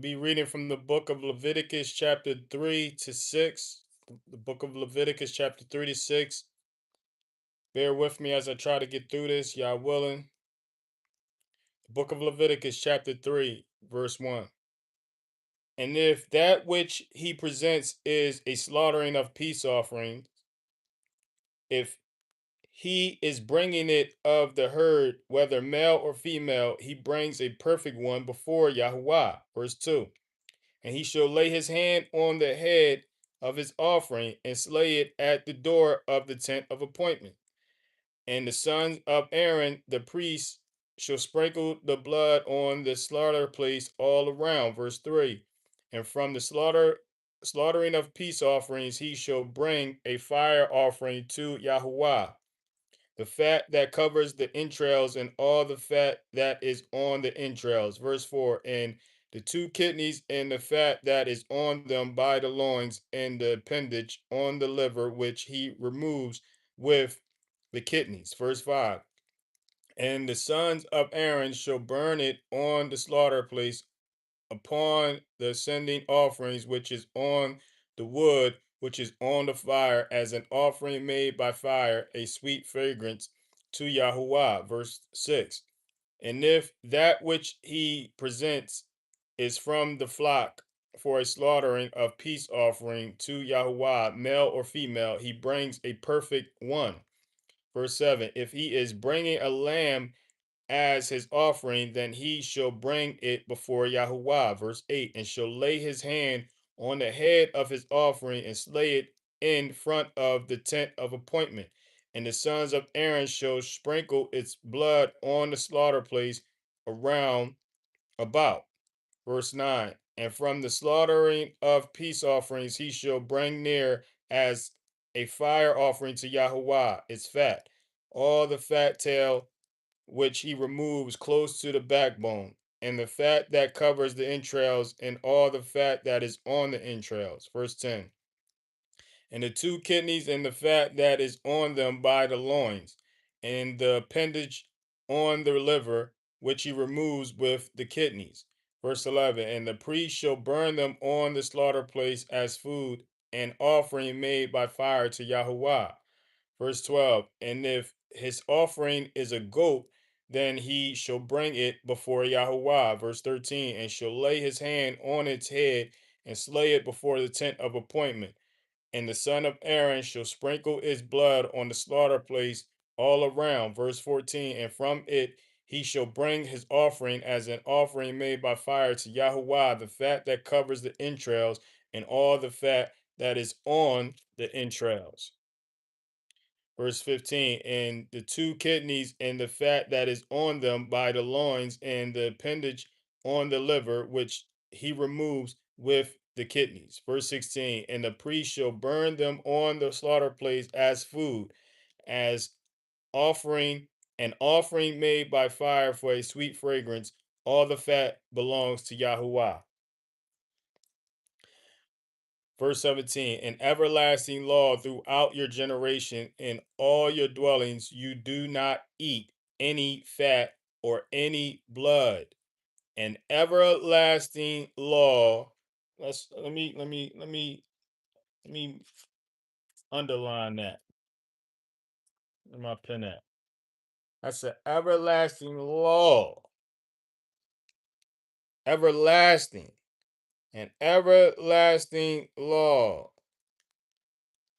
Be reading from the book of Leviticus chapter 3 to 6. The book of Leviticus chapter 3 to 6. Bear with me as I try to get through this, y'all willing. The book of Leviticus chapter 3, verse 1. And if that which he presents is a slaughtering of peace offerings, if he is bringing it of the herd, whether male or female, he brings a perfect one before Yahuwah. Verse 2. And he shall lay his hand on the head of his offering and slay it at the door of the tent of appointment. And the sons of Aaron, the priests, shall sprinkle the blood on the slaughter place all around. Verse 3. And from the slaughtering of peace offerings, he shall bring a fire offering to Yahuwah, the fat that covers the entrails and all the fat that is on the entrails. Verse 4. And the two kidneys and the fat that is on them by the loins and the appendage on the liver, which he removes with the kidneys. Verse 5. And the sons of Aaron shall burn it on the slaughter place upon the ascending offerings which is on the wood which is on the fire as an offering made by fire, a sweet fragrance to Yahuwah. Verse 6. And if that which he presents is from the flock for a slaughtering of peace offering to Yahuwah, male or female, he brings a perfect one. Verse 7. If he is bringing a lamb as his offering, then he shall bring it before Yahuwah. Verse 8. And shall lay his hand on the head of his offering and slay it in front of the tent of appointment. And the sons of Aaron shall sprinkle its blood on the slaughter place around about. Verse 9. And from the slaughtering of peace offerings he shall bring near as a fire offering to Yahuwah its fat, all the fat tail which he removes close to the backbone, and the fat that covers the entrails, and all the fat that is on the entrails. Verse 10. And the two kidneys and the fat that is on them by the loins, and the appendage on the liver, which he removes with the kidneys. Verse 11. And the priest shall burn them on the slaughter place as food, an offering made by fire to Yahuwah. Verse 12. And if his offering is a goat, then he shall bring it before Yahuwah. Verse 13. And shall lay his hand on its head and slay it before the tent of appointment. And the son of Aaron shall sprinkle its blood on the slaughter place all around. Verse 14. And from it he shall bring his offering as an offering made by fire to Yahuwah, the fat that covers the entrails and all the fat that is on the entrails. Verse 15. And the two kidneys and the fat that is on them by the loins and the appendage on the liver, which he removes with the kidneys. Verse 16. And the priest shall burn them on the slaughter place as food, as offering, an offering made by fire for a sweet fragrance. All the fat belongs to Yahuwah. Verse 17, an everlasting law throughout your generation in all your dwellings, you do not eat any fat or any blood. An everlasting law. Let me underline that. Where my pen at? That's an everlasting law. Everlasting. An everlasting law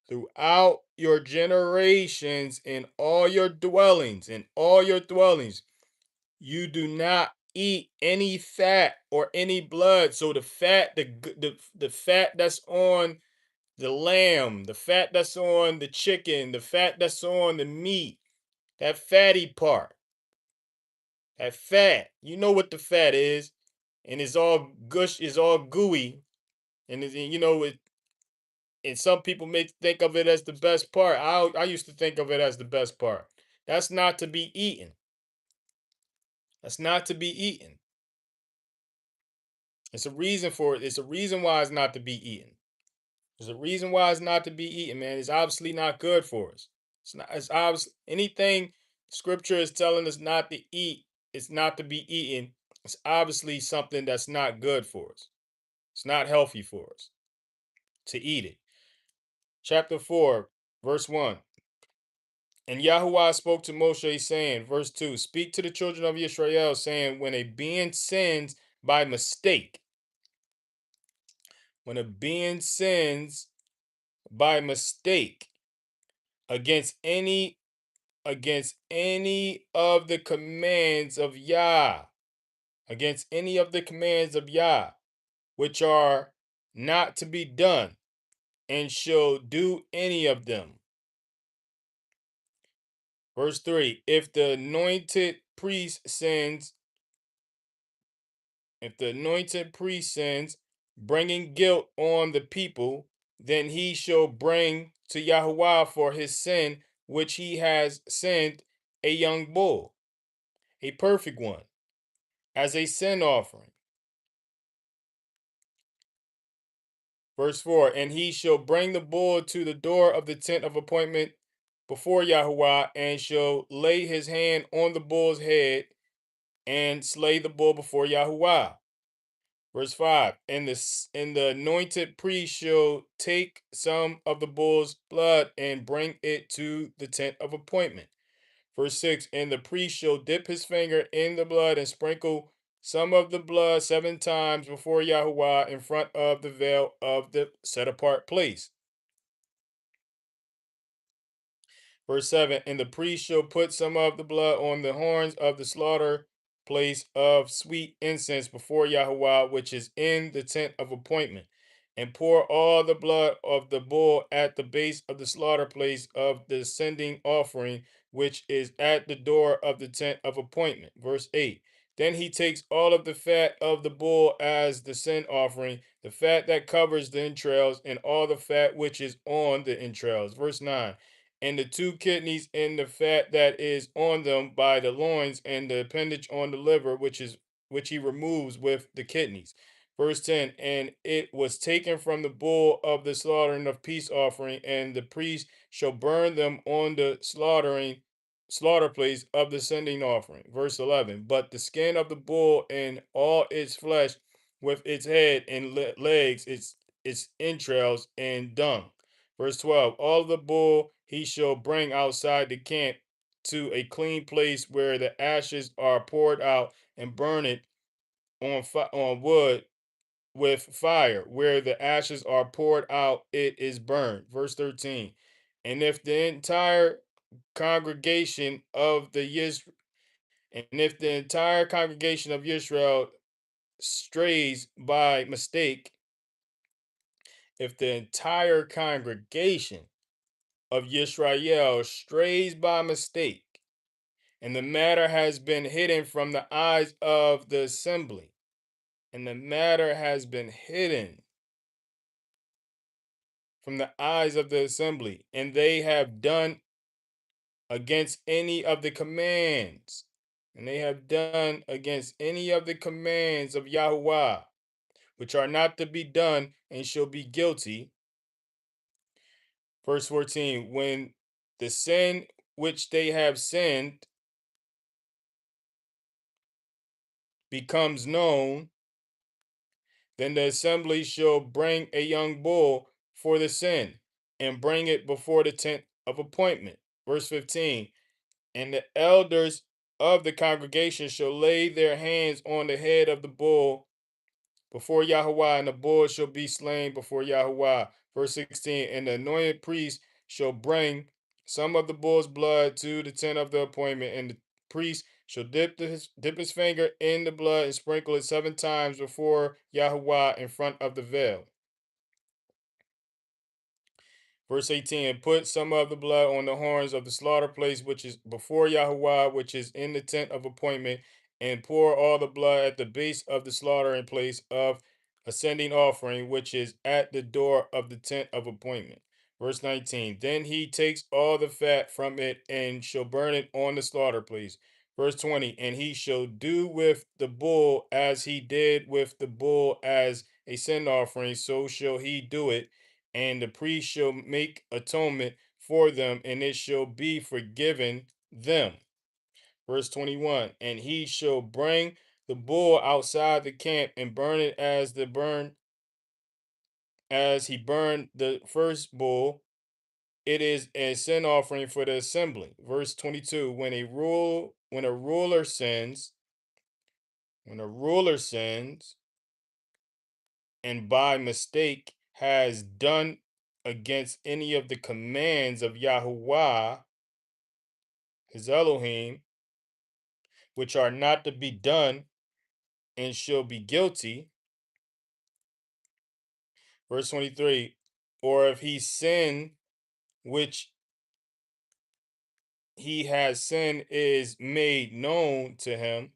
throughout your generations in all your dwellings, you do not eat any fat or any blood. So the fat, the fat that's on the lamb, the fat that's on the chicken, the fat that's on the meat, that fatty part, that fat, you know what the fat is, and it's all gush, it's all gooey, and it, and some people may think of it as the best part. I used to think of it as the best part. That's not to be eaten. That's not to be eaten. It's a reason for it. It's a reason why it's not to be eaten. There's a reason why it's not to be eaten, man. It's obviously not good for us. It's not. It's obvious. Anything Scripture is telling us not to eat, it's not to be eaten. It's obviously something that's not good for us. It's not healthy for us to eat it. Chapter 4, verse 1. And Yahuwah spoke to Moshe, saying, verse 2, speak to the children of Israel, saying, when a being sins by mistake, when a being sins by mistake against any of the commands of Yah, against any of the commands of Yah, which are not to be done, and shall do any of them. Verse 3, if the anointed priest sins, bringing guilt on the people, then he shall bring to Yahuwah for his sin, which he has sinned, a young bull, a perfect one, as a sin offering. Verse 4, and he shall bring the bull to the door of the tent of appointment before Yahuwah, and shall lay his hand on the bull's head, and slay the bull before Yahuwah. Verse 5, and the anointed priest shall take some of the bull's blood and bring it to the tent of appointment. Verse 6, and the priest shall dip his finger in the blood and sprinkle some of the blood 7 times before Yahuwah in front of the veil of the set apart place. Verse 7, and the priest shall put some of the blood on the horns of the slaughter place of sweet incense before Yahuwah, which is in the tent of appointment, and pour all the blood of the bull at the base of the slaughter place of the sending offering, which is at the door of the tent of appointment. Verse 8, then he takes all of the fat of the bull as the sin offering, the fat that covers the entrails, and all the fat which is on the entrails. Verse 9, and the 2 kidneys and the fat that is on them by the loins, and the appendage on the liver, which he removes with the kidneys. Verse 10, and it was taken from the bull of the slaughtering of peace offering, and the priest shall burn them on the slaughter place of the sending offering. Verse 11, but the skin of the bull and all its flesh, with its head and legs, its entrails and dung. Verse 12, all the bull he shall bring outside the camp to a clean place where the ashes are poured out, and burn it on wood with fire. Where the ashes are poured out, it is burned. Verse 13, and if the entire congregation of the Israel strays by mistake, if the entire congregation of Yisrael strays by mistake, and the matter has been hidden from the eyes of the assembly, and the matter has been hidden from the eyes of the assembly, and they have done against any of the commands, of Yahuwah, which are not to be done, and shall be guilty. Verse 14, when the sin which they have sinned becomes known, then the assembly shall bring a young bull for the sin, and bring it before the tent of appointment. Verse 15, and the elders of the congregation shall lay their hands on the head of the bull before Yahuwah, and the bull shall be slain before Yahuwah. Verse 16, and the anointed priest shall bring some of the bull's blood to the tent of the appointment, and the priest shall dip his finger in the blood and sprinkle it 7 times before Yahuwah in front of the veil. Verse 18, and put some of the blood on the horns of the slaughter place, which is before Yahuwah, which is in the tent of appointment, and pour all the blood at the base of the slaughtering place of ascending offering, which is at the door of the tent of appointment. Verse 19, then he takes all the fat from it and shall burn it on the slaughter place. Verse 20, and he shall do with the bull as he did with the bull as a sin offering, so shall he do it, and the priest shall make atonement for them, and it shall be forgiven them. Verse 21, and he shall bring the bull outside the camp and burn it as he burned the first bull. It is a sin offering for the assembly. Verse 22. When a ruler sins and by mistake has done against any of the commands of Yahuwah, his Elohim, which are not to be done, and shall be guilty. Verse 23. Or if he sin which he has sinned is made known to him,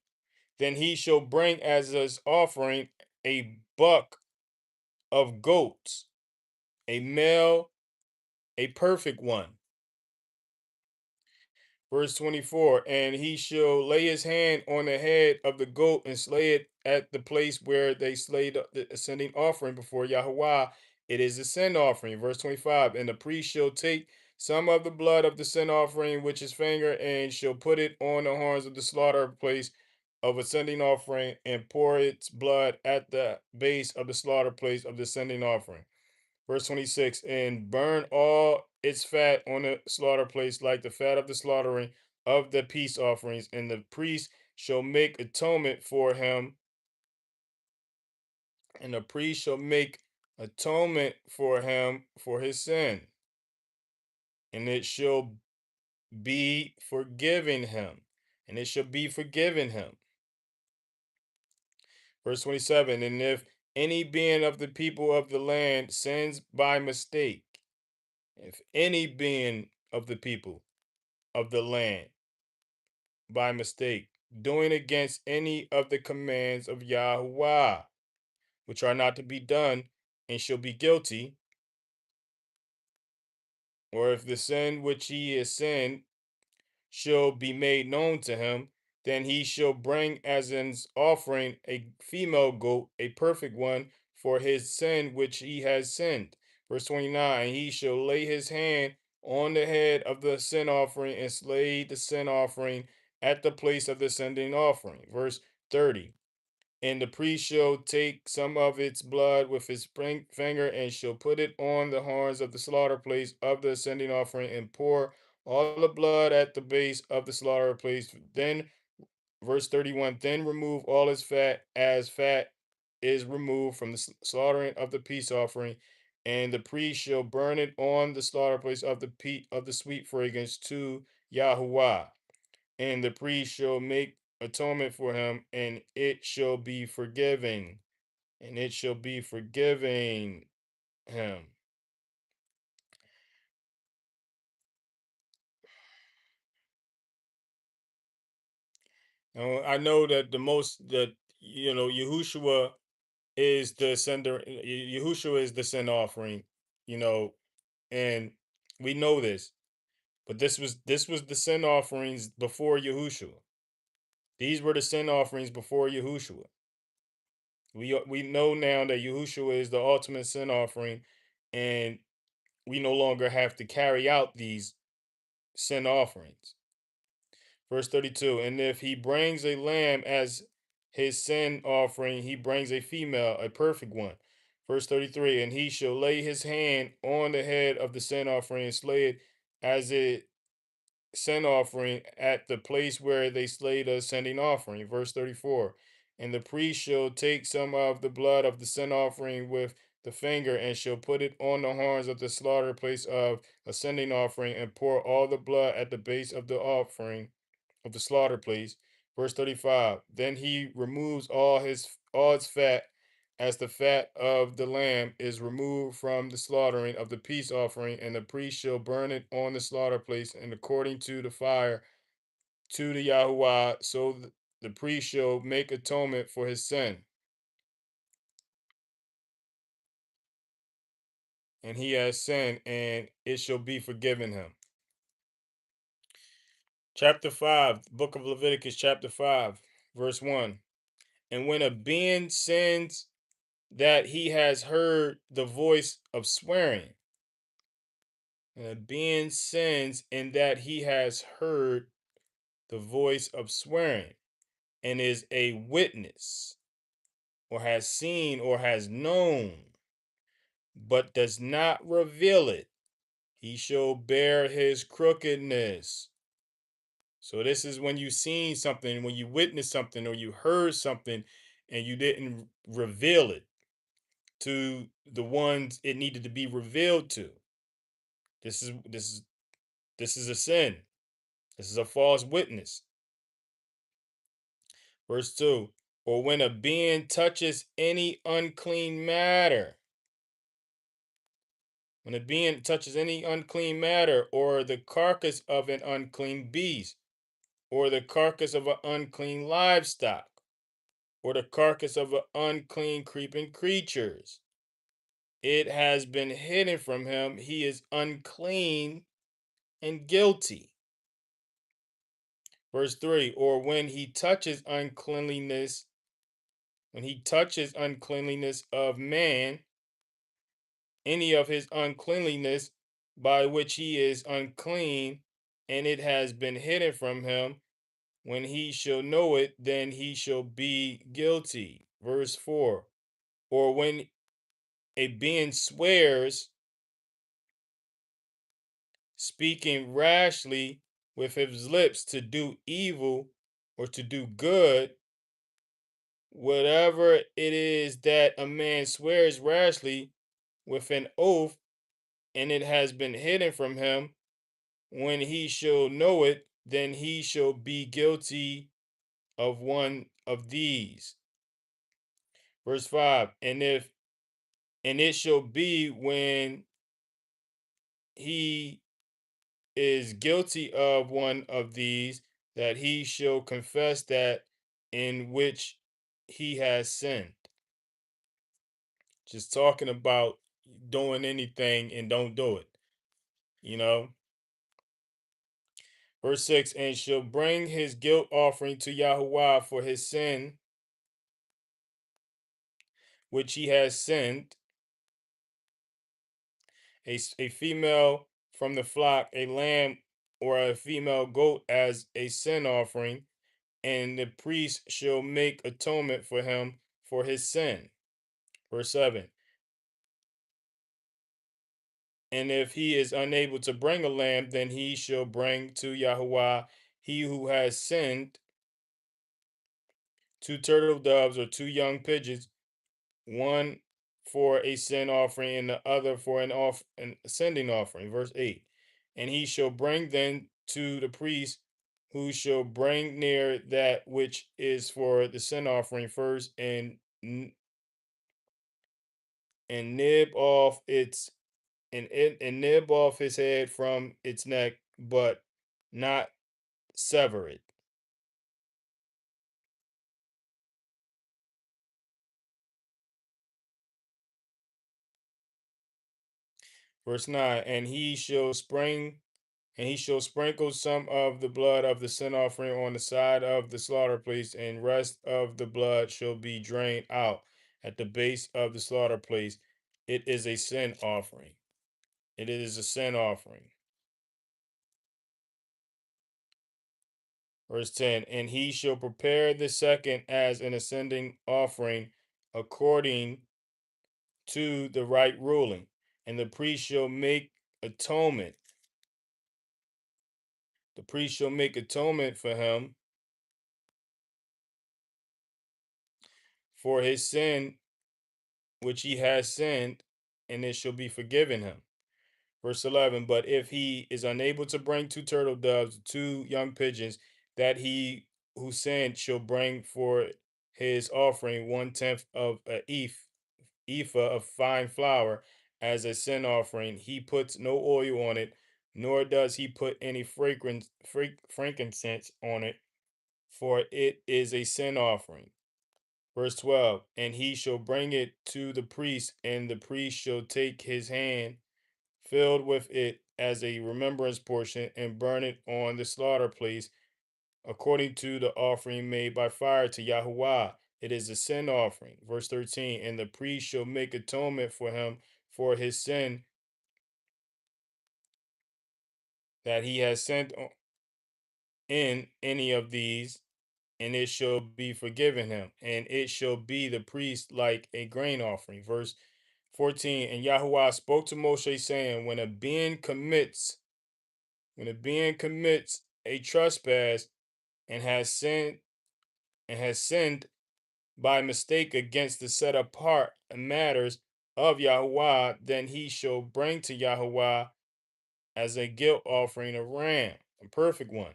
then he shall bring as his offering a buck of goats, a male, a perfect one. Verse 24, and he shall lay his hand on the head of the goat and slay it at the place where they slayed the ascending offering before Yahweh. It is a sin offering. Verse 25, and the priest shall take some of the blood of the sin offering, which is finger, and shall put it on the horns of the slaughter place of ascending offering, and pour its blood at the base of the slaughter place of the ascending offering. Verse 26, and burn all its fat on the slaughter place like the fat of the slaughtering of the peace offerings, and the priest shall make atonement for him, and the priest shall make atonement for him for his sin, and it shall be forgiven him, and it shall be forgiven him. Verse 27, and if any being of the people of the land sins by mistake, if any being of the people of the land by mistake, doing against any of the commands of Yahuwah, which are not to be done, and shall be guilty, or if the sin which he has sinned shall be made known to him, then he shall bring as an offering a female goat, a perfect one, for his sin which he has sinned. Verse 29, and he shall lay his hand on the head of the sin offering and slay the sin offering at the place of the sending offering. Verse 30, and the priest shall take some of its blood with his finger and shall put it on the horns of the slaughter place of the ascending offering and pour all the blood at the base of the slaughter place. Then, verse 31, then remove all its fat as fat is removed from the slaughtering of the peace offering, and the priest shall burn it on the slaughter place of the sweet fragrance to Yahuwah, and the priest shall make atonement for him, and it shall be forgiven, and it shall be forgiven him. Now, I know that Yahushua is the sender. Yahushua is the sin offering, you know, and we know this. But this was the sin offerings before Yahushua. These were the sin offerings before Yahushua. We know now that Yahushua is the ultimate sin offering, and we no longer have to carry out these sin offerings. Verse 32, and if he brings a lamb as his sin offering, he brings a female, a perfect one. Verse 33, and he shall lay his hand on the head of the sin offering and slay it as a sin offering at the place where they slay the ascending offering. Verse 34, and the priest shall take some of the blood of the sin offering with the finger and shall put it on the horns of the slaughter place of ascending offering and pour all the blood at the base of the offering of the slaughter place. Verse 35. Then he removes all its fat, as the fat of the lamb is removed from the slaughtering of the peace offering, and the priest shall burn it on the slaughter place, and according to the fire to the Yahuwah, so the priest shall make atonement for his sin, and he has sinned, and it shall be forgiven him. Chapter 5, Book of Leviticus, chapter 5, verse 1. And when a being sins that he has heard the voice of swearing, and a being sins in that he has heard the voice of swearing, and is a witness, or has seen, or has known, but does not reveal it, he shall bear his crookedness. So this is when you seen something, when you witnessed something, or you heard something, and you didn't reveal it to the ones it needed to be revealed to. This is a sin. This is a false witness. Verse 2. Or when a being touches any unclean matter. When a being touches any unclean matter, or the carcass of an unclean beast, or the carcass of an unclean livestock, or the carcass of an unclean creeping creatures, it has been hidden from him. He is unclean and guilty. Verse 3. Or when he touches uncleanliness of man, any of his uncleanliness by which he is unclean, and it has been hidden from him, when he shall know it, then he shall be guilty. Verse 4. Or when a being swears, speaking rashly with his lips to do evil or to do good, whatever it is that a man swears rashly with an oath, and it has been hidden from him, when he shall know it, then he shall be guilty of one of these. Verse 5. And it shall be when he is guilty of one of these, that he shall confess that in which he has sinned. Just talking about doing anything and don't do it. You know. Verse 6. And shall bring his guilt offering to Yahuwah for his sin which he has sinned, a female from the flock, a lamb or a female goat as a sin offering, and the priest shall make atonement for him for his sin. Verse 7. And if he is unable to bring a lamb, then he shall bring to Yahuwah, he who has sinned, 2 turtle doves or 2 young pigeons, one for a sin offering and the other for an ascending offering. Verse 8. And he shall bring them to the priest, who shall bring near that which is for the sin offering first, and nib off his head from its neck, but not sever it. Verse 9. And he shall sprinkle some of the blood of the sin offering on the side of the slaughter place, and rest of the blood shall be drained out at the base of the slaughter place. It is a sin offering. It is a sin offering. Verse 10. And he shall prepare the second as an ascending offering according to the right ruling. And the priest shall make atonement. The priest shall make atonement for him for his sin which he has sinned, and it shall be forgiven him. Verse 11. But if he is unable to bring 2 turtle doves, 2 young pigeons, that he who sinned shall bring for his offering 1/10 of an ephah of fine flour as a sin offering. He puts no oil on it, nor does he put any frankincense on it, for it is a sin offering. Verse 12. And he shall bring it to the priest, and the priest shall take his hand filled with it as a remembrance portion, and burn it on the slaughter place, according to the offering made by fire to Yahuwah. It is a sin offering. Verse 13. And the priest shall make atonement for him for his sin that he has sent in any of these, and it shall be forgiven him, and it shall be the priest like a grain offering. Verse 14. And Yahuwah spoke to Moshe, saying, when a being commits a trespass and has sinned by mistake against the set apart matters of Yahuwah, then he shall bring to Yahuwah as a guilt offering a ram, a perfect one,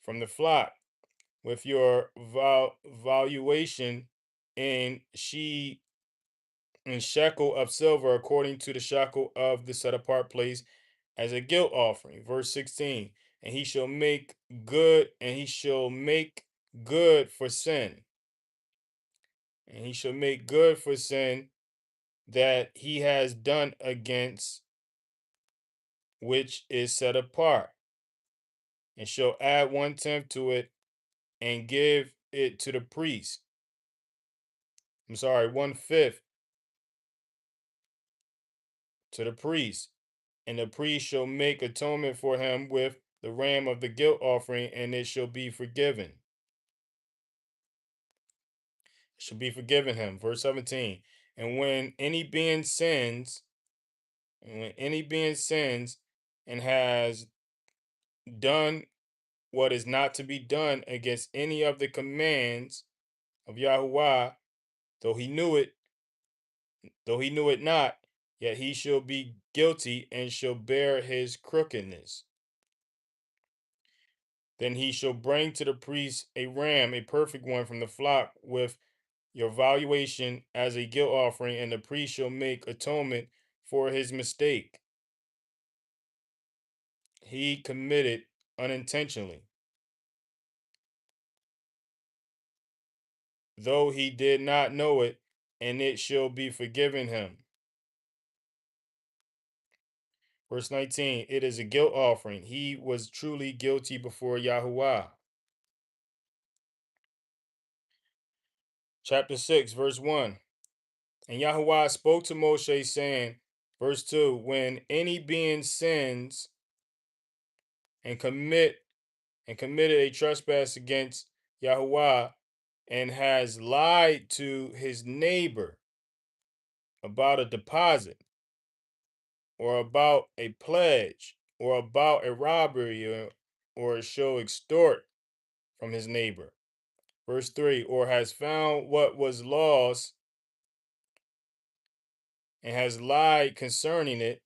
from the flock, with your valuation in shekel of silver, according to the shekel of the set apart place, as a guilt offering. Verse 16. And he shall make good for sin. And he shall make good for sin that he has done against which is set apart, and shall add 1/10 to it and give it to the priest. I'm sorry, 1/5 to the priest. And the priest shall make atonement for him with the ram of the guilt offering, and it shall be forgiven. It shall be forgiven him. Verse 17. And when any being sins and has done what is not to be done against any of the commands of Yahuwah, though he knew it, though he knew it not, yet he shall be guilty and shall bear his crookedness. Then he shall bring to the priest a ram, a perfect one from the flock, with your valuation as a guilt offering, and the priest shall make atonement for his mistake he committed unintentionally, though he did not know it, and it shall be forgiven him. Verse 19, it is a guilt offering. He was truly guilty before Yahuwah. Chapter 6, verse 1. And Yahuwah spoke to Moshe, saying, verse 2, when any being sins and committed a trespass against Yahuwah and has lied to his neighbor about a deposit or about a pledge or about a robbery or shall extort from his neighbor. Verse 3, or has found what was lost and has lied concerning it,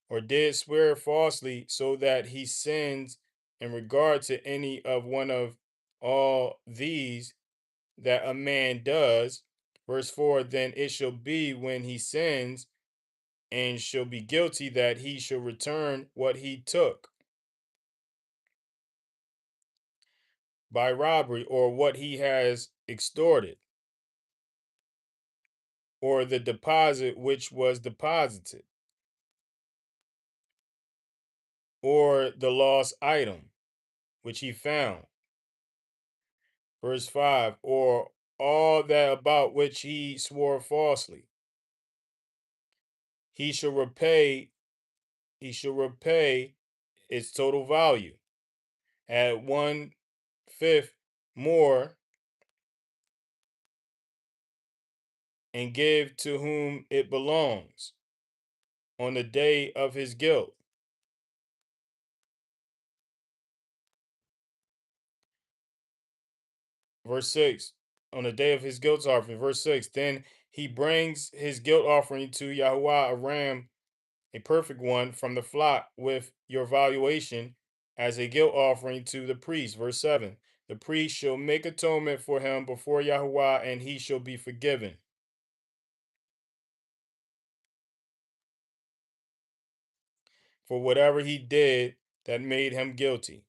or did swear falsely, so that he sins in regard to any of one of all these that a man does. Verse 4, then it shall be when he sins and shall be guilty that he shall return what he took by robbery, or what he has extorted, or the deposit which was deposited, or the lost item which he found. Verse 5, or all that about which he swore falsely. He shall repay, its total value. At 1/5 more, and give to whom it belongs on the day of his guilt. Verse 6, on the day of his guilt offering. Verse 6, then he brings his guilt offering to Yahuwah, a ram, a perfect one from the flock, with your valuation as a guilt offering to the priest. Verse 7, the priest shall make atonement for him before Yahuwah, and he shall be forgiven for whatever he did that made him guilty.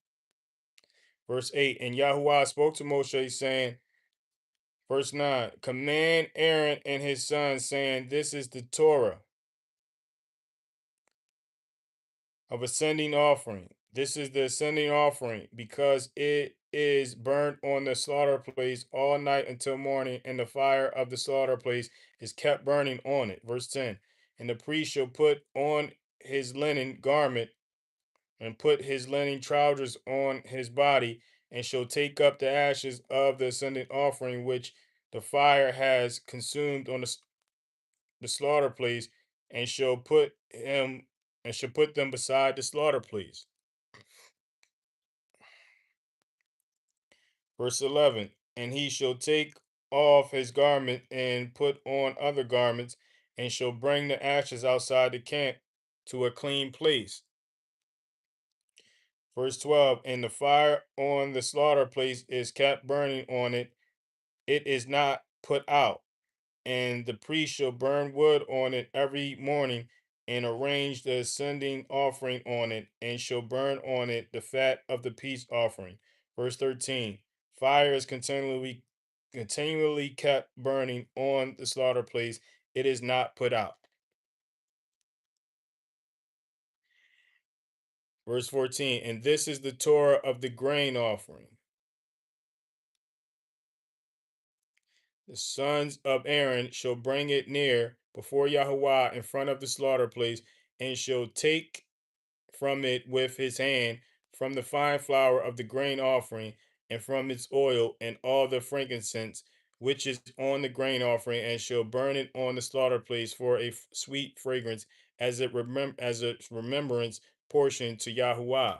Verse 8, and Yahuwah spoke to Moshe, saying, verse 9, command Aaron and his sons, saying, this is the Torah of ascending offering. This is the ascending offering, because it is burnt on the slaughter place all night until morning, and the fire of the slaughter place is kept burning on it. Verse 10, and the priest shall put on his linen garment and put his linen trousers on his body, and shall take up the ashes of the ascending offering which the fire has consumed on the slaughter place, and shall put them beside the slaughter place. Verse 11. And he shall take off his garment and put on other garments, and shall bring the ashes outside the camp to a clean place. Verse 12. And the fire on the slaughter place is kept burning on it, it is not put out. And the priest shall burn wood on it every morning, and arrange the ascending offering on it, and shall burn on it the fat of the peace offering. Verse 13. Fire is continually kept burning on the slaughter place, it is not put out. Verse 14. And this is the Torah of the grain offering. The sons of Aaron shall bring it near before Yahuwah in front of the slaughter place, and shall take from it with his hand, from the fine flour of the grain offering, and from its oil, and all the frankincense which is on the grain offering, and shall burn it on the slaughter place for a sweet fragrance, as a remembrance portion to Yahuwah.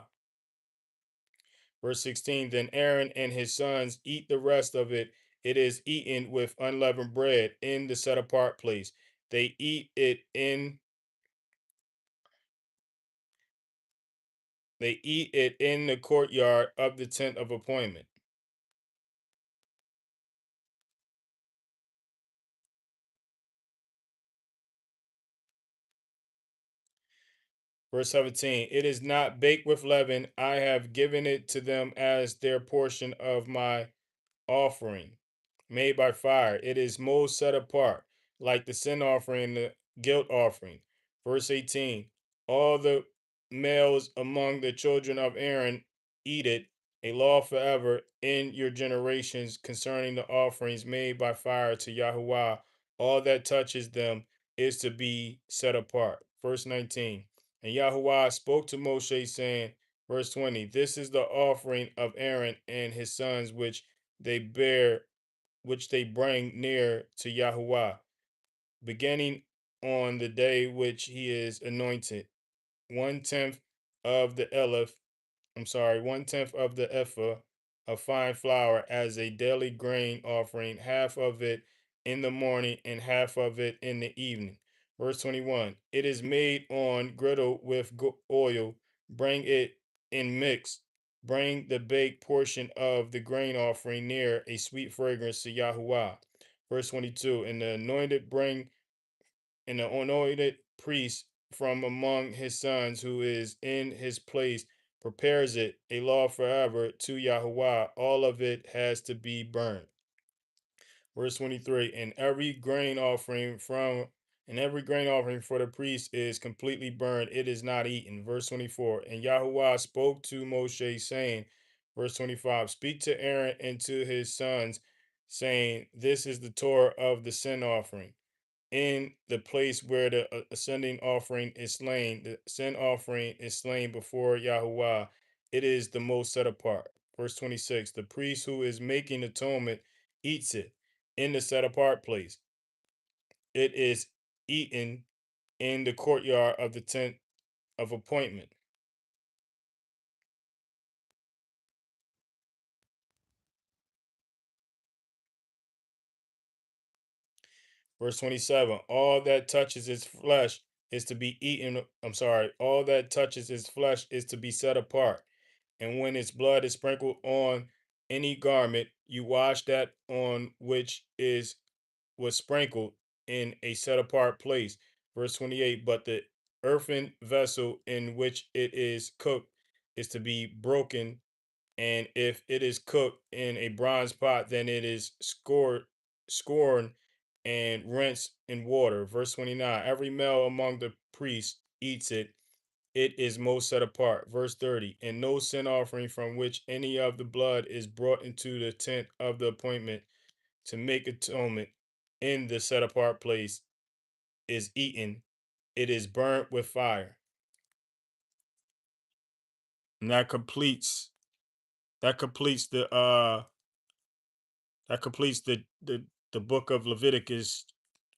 Verse 16. Then Aaron and his sons eat the rest of it. It is eaten with unleavened bread in the set apart place. They eat it in the courtyard of the tent of appointment. Verse 17. It is not baked with leaven. I have given it to them as their portion of my offering made by fire. It is most set apart, like the sin offering and the guilt offering. Verse 18. All the males among the children of Aaron eat it, a law forever in your generations concerning the offerings made by fire to Yahuwah. All that touches them is to be set apart. Verse 19. And Yahuwah spoke to Moshe, saying, verse 20, this is the offering of Aaron and his sons, they bear, which they bring near to Yahuwah, beginning on the day which he is anointed. 1/10 of the eleph, 1/10 of the ephah of fine flour as a daily grain offering, half of it in the morning and half of it in the evening. Verse 21. It is made on griddle with oil. Bring it in mix. Bring the baked portion of the grain offering near, a sweet fragrance to Yahuwah. Verse 22. And the anointed priest from among his sons who is in his place prepares it, a law forever to Yahuwah. All of it has to be burned. Verse 23. And every grain offering for the priest is completely burned, it is not eaten. Verse 24. And Yahuwah spoke to Moshe, saying, verse 25, speak to Aaron and to his sons, saying, this is the Torah of the sin offering in the place where the ascending offering is slain. The sin offering is slain before Yahuwah. It is the most set apart. Verse 26. The priest who is making atonement eats it in the set apart place. It is eaten in the courtyard of the tent of appointment. Verse 27. All that touches its flesh is to be eaten. All that touches its flesh is to be set apart. And when its blood is sprinkled on any garment, you wash that on which is was sprinkled in a set apart place. Verse 28. But the earthen vessel in which it is cooked is to be broken, and if it is cooked in a bronze pot, then it is scored and rinsed in water. Verse 29. Every male among the priests eats it, it is most set apart. Verse 30. And no sin offering from which any of the blood is brought into the tent of the appointment to make atonement in the set apart place is eaten. It is burnt with fire. And that completes that completes the book of Leviticus,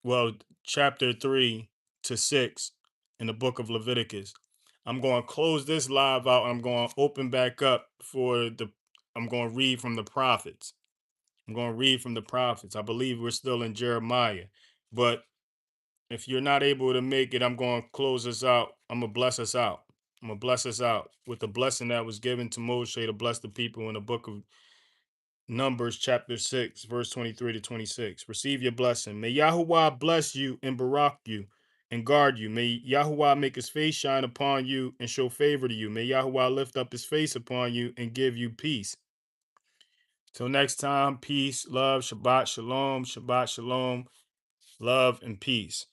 well, chapter 3 to 6 in the book of Leviticus. I'm going to close this live out. I'm going to open back up I'm going to read from the prophets. I'm going to read from the prophets. I believe we're still in Jeremiah. But if you're not able to make it, I'm going to close us out. I'm going to bless us out. I'm going to bless us out with the blessing that was given to Moshe to bless the people in the book of Numbers chapter 6, verse 23 to 26. Receive your blessing. May Yahuwah bless you and barak you and guard you. May Yahuwah make his face shine upon you and show favor to you. May Yahuwah lift up his face upon you and give you peace. Till next time, peace, love, Shabbat Shalom, love, and peace.